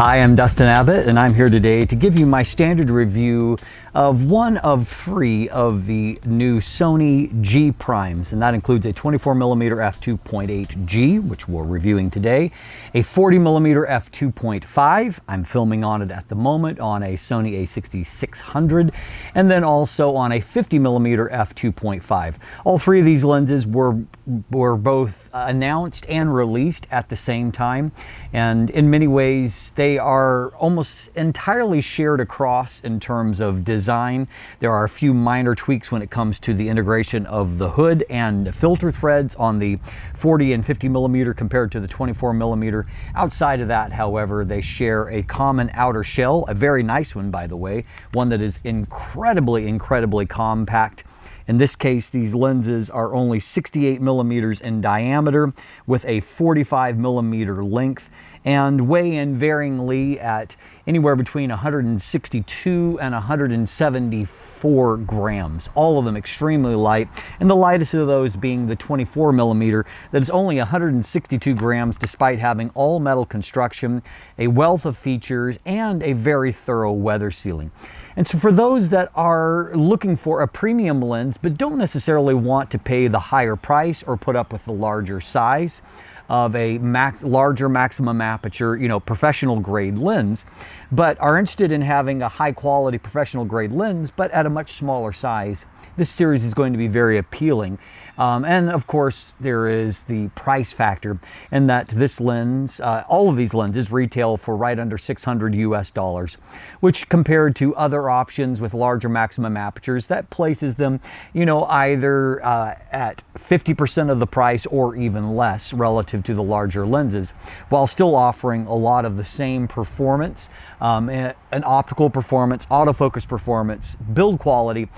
Hi, I'm Dustin Abbott, and I'm here today to give you my standard review of one of three of the new Sony G primes, and that includes a 24mm F2.8 G, which we're reviewing today, a 40mm F2.5, I'm filming on it at the moment on a Sony a6600, and then also on a 50mm F2.5. All three of these lenses were both announced and released at the same time, and in many ways they are almost entirely shared across in terms of design. There are a few minor tweaks when it comes to the integration of the hood and the filter threads on the 40 and 50mm compared to the 24mm. Outside of that, however, they share a common outer shell, a very nice one by the way, one that is incredibly compact. In this case, these lenses are only 68 millimeters in diameter with a 45 millimeter length and weigh in varyingly at anywhere between 162 and 174 grams. All of them extremely light, and the lightest of those being the 24 millimeter that is only 162 grams despite having all metal construction, a wealth of features, and a very thorough weather sealing. And so for those that are looking for a premium lens but don't necessarily want to pay the higher price or put up with the larger size of a larger maximum aperture, professional grade lens, but are interested in having a high quality professional grade lens but at a much smaller size, this series is going to be very appealing. And of course, there is the price factor in that this lens, all of these lenses retail for right under $600 US, which compared to other options with larger maximum apertures, that places them, either at 50% of the price or even less relative to the larger lenses, while still offering a lot of the same performance, an optical performance, autofocus performance, build quality,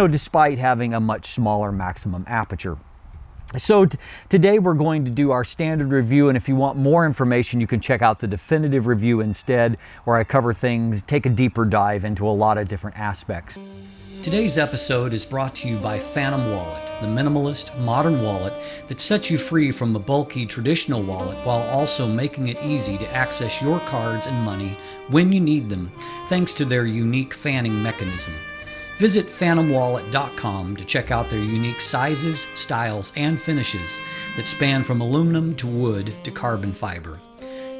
despite having a much smaller maximum aperture. So today we're going to do our standard review, and if you want more information, you can check out the definitive review instead, where I cover things, take a deeper dive into a lot of different aspects. Today's episode is brought to you by Phantom Wallet, the minimalist, modern wallet that sets you free from a bulky traditional wallet while also making it easy to access your cards and money when you need them, thanks to their unique fanning mechanism. Visit phantomwallet.com to check out their unique sizes, styles, and finishes that span from aluminum to wood to carbon fiber.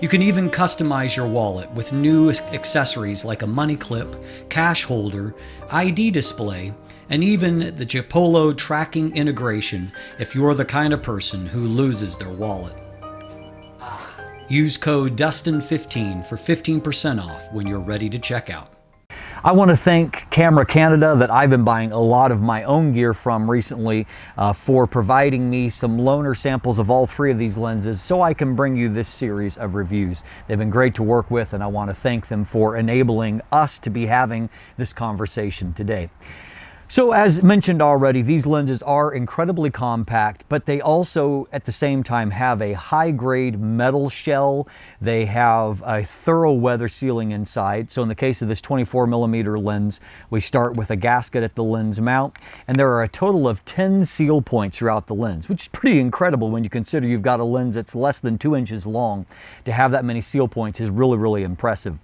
You can even customize your wallet with new accessories like a money clip, cash holder, ID display, and even the Chipolo tracking integration if you're the kind of person who loses their wallet. Use code DUSTIN15 for 15% off when you're ready to check out. I want to thank Camera Canada that I've been buying a lot of my own gear from recently for providing me some loaner samples of all three of these lenses so I can bring you this series of reviews. They've been great to work with, and I want to thank them for enabling us to be having this conversation today. So as mentioned already, these lenses are incredibly compact, but they also at the same time have a high-grade metal shell. They have a thorough weather sealing inside. So in the case of this 24mm lens, we start with a gasket at the lens mount, and there are a total of 10 seal points throughout the lens, which is pretty incredible when you consider you've got a lens that's less than 2 inches long. To have that many seal points is really impressive.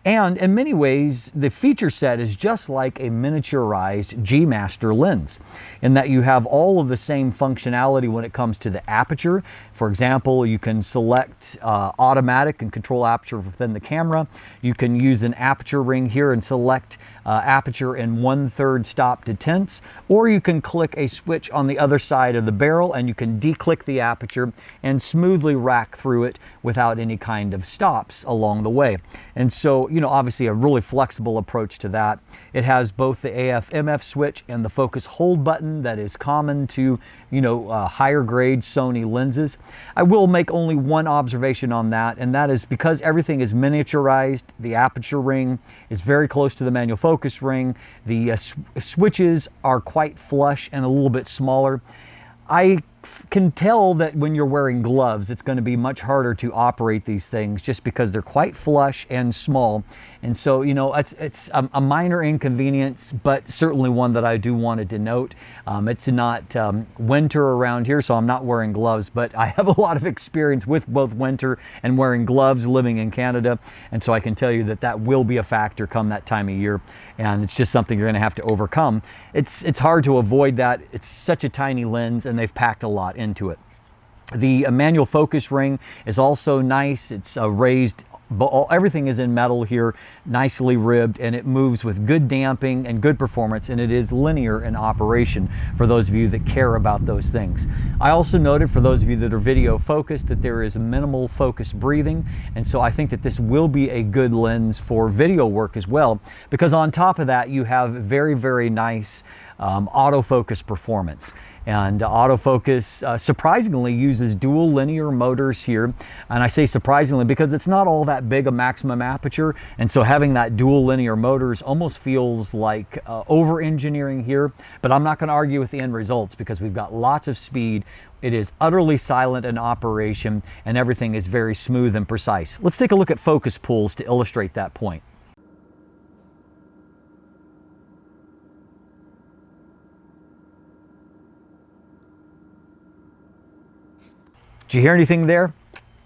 And in many ways, the feature set is just like a miniaturized G Master lens in that you have all of the same functionality when it comes to the aperture. For example, you can select automatic and control aperture within the camera. You can use an aperture ring here and select aperture in 1/3 stop to tenths, or you can click a switch on the other side of the barrel and you can declick the aperture and smoothly rack through it without any kind of stops along the way. And so, obviously a really flexible approach to that. It has both the AF/MF switch and the focus hold button that is common to, higher grade Sony lenses. I will make only one observation on that, and that is because everything is miniaturized, the aperture ring is very close to the manual focus ring, the switches are quite flush and a little bit smaller. I can tell that when you're wearing gloves, it's going to be much harder to operate these things just because they're quite flush and small. And so, you know, it's a minor inconvenience, but certainly one that I do want to denote. It's not winter around here, so I'm not wearing gloves, but I have a lot of experience with both winter and wearing gloves living in Canada. And so I can tell you that that will be a factor come that time of year. And it's just something you're going to have to overcome. It's hard to avoid that. It's such a tiny lens, and they've packed a lot into it. The manual focus ring is also nice. It's raised, but everything is in metal here, nicely ribbed, and it moves with good damping and good performance, and it is linear in operation for those of you that care about those things. I also noted for those of you that are video focused that there is minimal focus breathing, and so I think that this will be a good lens for video work as well, because on top of that you have very, very nice autofocus performance. And autofocus surprisingly uses dual linear motors here. And I say surprisingly because it's not all that big a maximum aperture. And so having that dual linear motors almost feels like over-engineering here. But I'm not going to argue with the end results because we've got lots of speed. It is utterly silent in operation and everything is very smooth and precise. Let's take a look at focus pulls to illustrate that point. Did you hear anything there?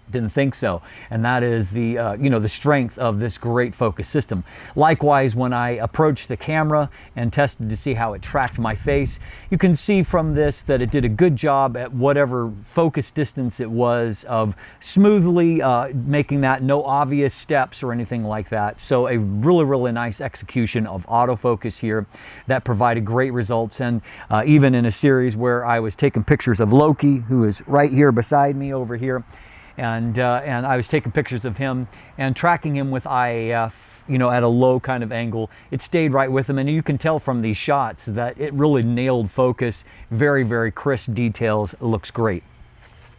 Didn't think so. And that is the, you know, the strength of this great focus system. Likewise, when I approached the camera and tested to see how it tracked my face, you can see from this that it did a good job at whatever focus distance it was of smoothly making that no obvious steps or anything like that. So a really, really nice execution of autofocus here that provided great results. And even in a series where I was taking pictures of Loki, who is right here beside me over here, and I was taking pictures of him and tracking him with IAF, you know, at a low kind of angle. It stayed right with him, and you can tell from these shots that it really nailed focus. Very, very crisp details. It looks great.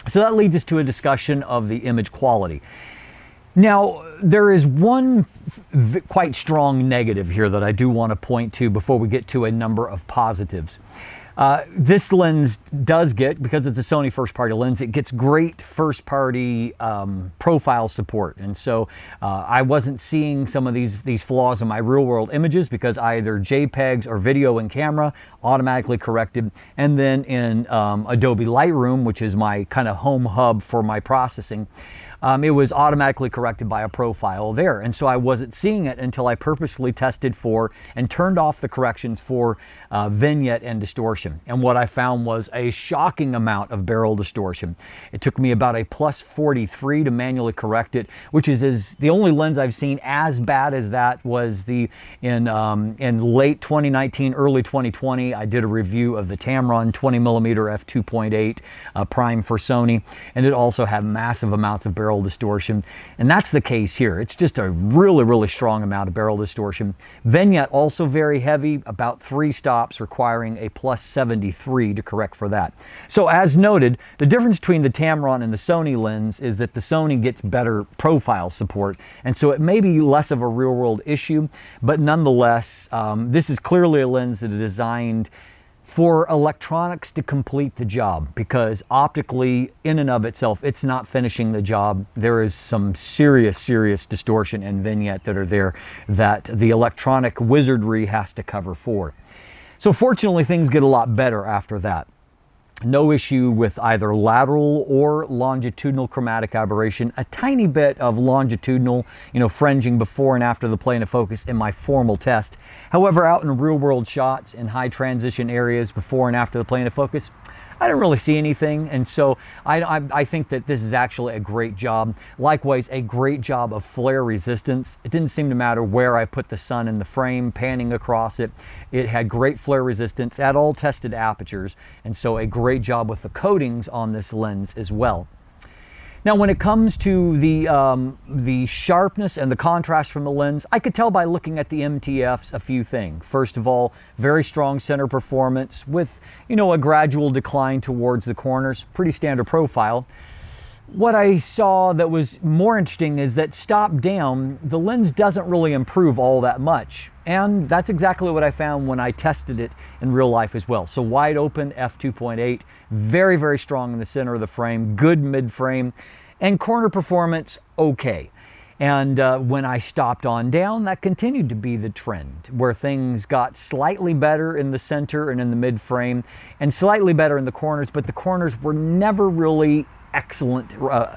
So that leads us to a discussion of the image quality. Now, there is one quite strong negative here that I do want to point to before we get to a number of positives. This lens does get, because it's a Sony first-party lens, it gets great first-party profile support. And so I wasn't seeing some of these flaws in my real-world images because either JPEGs or video and camera automatically corrected. And then in Adobe Lightroom, which is my kind of home hub for my processing, it was automatically corrected by a profile there. And so I wasn't seeing it until I purposely tested for and turned off the corrections for vignette and distortion. And what I found was a shocking amount of barrel distortion. It took me about a plus 43 to manually correct it, which is the only lens I've seen as bad as that was in late 2019, early 2020. I did a review of the Tamron 20mm F2.8 prime for Sony, and it also had massive amounts of barrel distortion. And that's the case here. It's just a really, really strong amount of barrel distortion. Vignette also very heavy, about 3 stops, requiring a plus 73 to correct for that. So as noted, the difference between the Tamron and the Sony lens is that the Sony gets better profile support, and so it may be less of a real-world issue, but nonetheless, this is clearly a lens that is designed for electronics to complete the job, because optically, in and of itself, it's not finishing the job. There is some serious, serious distortion and vignette that are there that the electronic wizardry has to cover for. So fortunately, things get a lot better after that. No issue with either lateral or longitudinal chromatic aberration. A tiny bit of longitudinal, you know, fringing before and after the plane of focus in my formal test. However, out in real world shots in high transition areas before and after the plane of focus, I didn't really see anything, and so I think that this is actually a great job. Likewise, a great job of flare resistance. It didn't seem to matter where I put the sun in the frame, panning across it. It had great flare resistance at all tested apertures, and so a great job with the coatings on this lens as well. Now, when it comes to the sharpness and the contrast from the lens, I could tell by looking at the MTFs a few things. First of all, very strong center performance with, you know, a gradual decline towards the corners. Pretty standard profile. What I saw that was more interesting is that stop down, the lens doesn't really improve all that much. And that's exactly what I found when I tested it in real life as well. So wide open f2.8, very, very strong in the center of the frame, good mid frame, and corner performance, okay. And when I stopped on down, that continued to be the trend, where things got slightly better in the center and in the mid frame, and slightly better in the corners, but the corners were never really excellent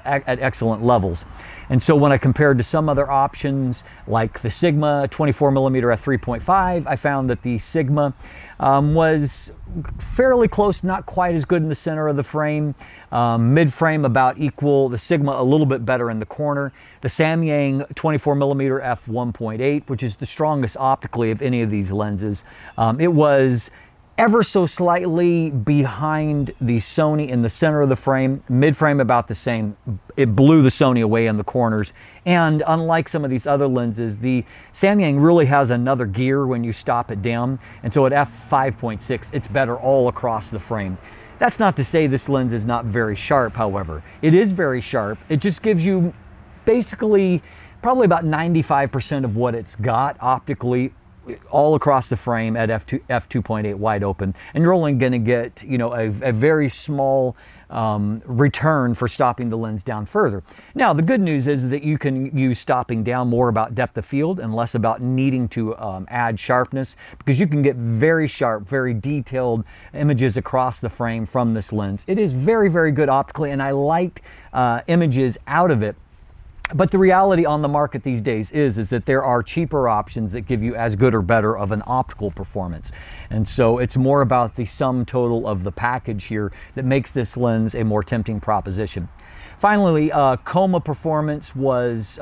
at excellent levels. And so when I compared to some other options like the Sigma 24mm f3.5, I found that the Sigma was fairly close, not quite as good in the center of the frame, mid frame about equal, the Sigma a little bit better in the corner. The Samyang 24mm f1.8, which is the strongest optically of any of these lenses, it was ever so slightly behind the Sony in the center of the frame, mid frame about the same. It blew the Sony away in the corners. And unlike some of these other lenses, the Samyang really has another gear when you stop it down. And so at f5.6, it's better all across the frame. That's not to say this lens is not very sharp, however. It is very sharp. It just gives you basically probably about 95% of what it's got optically all across the frame at f2.8 wide open, and you're only going to get, you know, a very small return for stopping the lens down further. Now the good news is that you can use stopping down more about depth of field and less about needing to add sharpness, because you can get very sharp, very detailed images across the frame from this lens. It is very, very good optically, and I liked images out of it. But the reality on the market these days is that there are cheaper options that give you as good or better of an optical performance. And so it's more about the sum total of the package here that makes this lens a more tempting proposition. Finally, coma performance was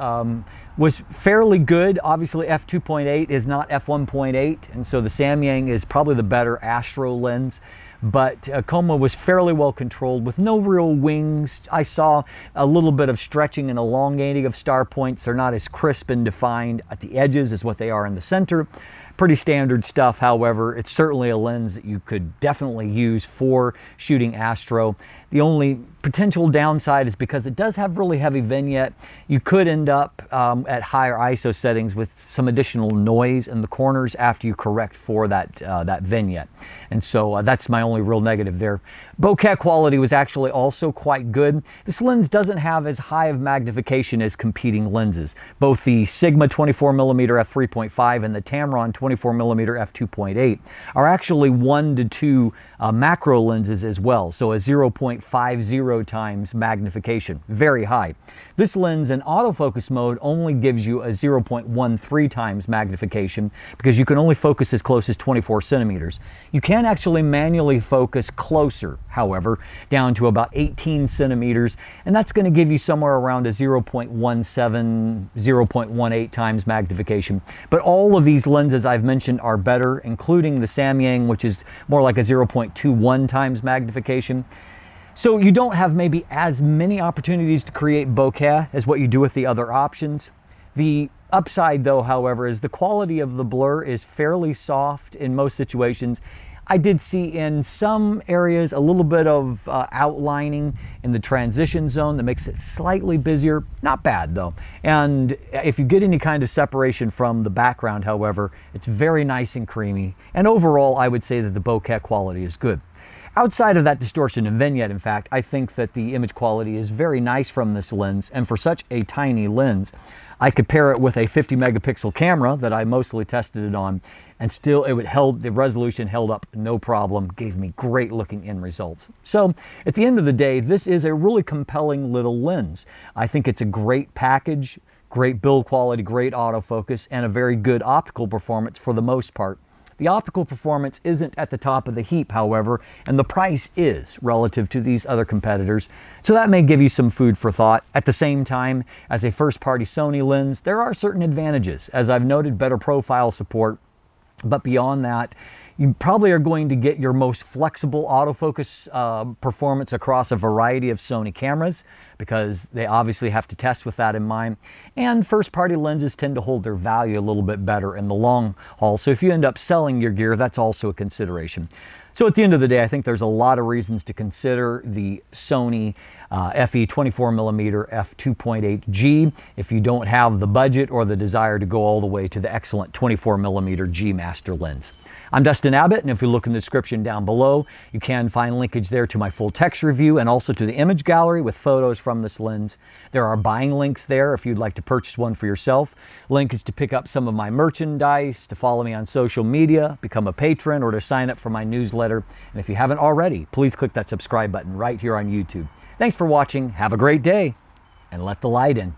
fairly good. Obviously f2.8 is not f1.8, and so the Samyang is probably the better astro lens. But coma was fairly well controlled with no real wings. I saw a little bit of stretching and elongating of star points. They're not as crisp and defined at the edges as what they are in the center. Pretty standard stuff, however. It's certainly a lens that you could definitely use for shooting astro. The only potential downside is because it does have really heavy vignette. You could end up at higher ISO settings with some additional noise in the corners after you correct for that vignette. And so that's my only real negative there. Bokeh quality was actually also quite good. This lens doesn't have as high of magnification as competing lenses. Both the Sigma 24mm f3.5 and the Tamron 24mm f2.8 are actually 1 to 2 macro lenses as well. So a 0.50 times magnification, very high. This lens in autofocus mode only gives you a 0.13 times magnification because you can only focus as close as 24 centimeters. You can actually manually focus closer, however, down to about 18 centimeters, and that's going to give you somewhere around a 0.17, 0.18 times magnification. But all of these lenses I've mentioned are better, including the Samyang, which is more like a 0.21 times magnification. So you don't have maybe as many opportunities to create bokeh as what you do with the other options. The upside though, however, is the quality of the blur is fairly soft in most situations. I did see in some areas a little bit of outlining in the transition zone that makes it slightly busier. Not bad though. And if you get any kind of separation from the background, however, it's very nice and creamy. And overall, I would say that the bokeh quality is good. Outside of that distortion and vignette, in fact, I think that the image quality is very nice from this lens, and for such a tiny lens, I could pair it with a 50 megapixel camera that I mostly tested it on, and still the resolution held up no problem, gave me great looking end results. So at the end of the day, this is a really compelling little lens. I think it's a great package, great build quality, great autofocus, and a very good optical performance for the most part. The optical performance isn't at the top of the heap, however, and the price is relative to these other competitors, so that may give you some food for thought. At the same time, as a first-party Sony lens, there are certain advantages. As I've noted, better profile support, but beyond that, you probably are going to get your most flexible autofocus performance across a variety of Sony cameras, because they obviously have to test with that in mind. And first-party lenses tend to hold their value a little bit better in the long haul. So if you end up selling your gear, that's also a consideration. So at the end of the day, I think there's a lot of reasons to consider the Sony FE 24mm F2.8G if you don't have the budget or the desire to go all the way to the excellent 24mm G master lens. I'm Dustin Abbott, and if you look in the description down below, you can find linkage there to my full text review and also to the image gallery with photos from this lens. There are buying links there if you'd like to purchase one for yourself. Linkage to pick up some of my merchandise, to follow me on social media, become a patron, or to sign up for my newsletter. And if you haven't already, please click that subscribe button right here on YouTube. Thanks for watching, have a great day, and let the light in.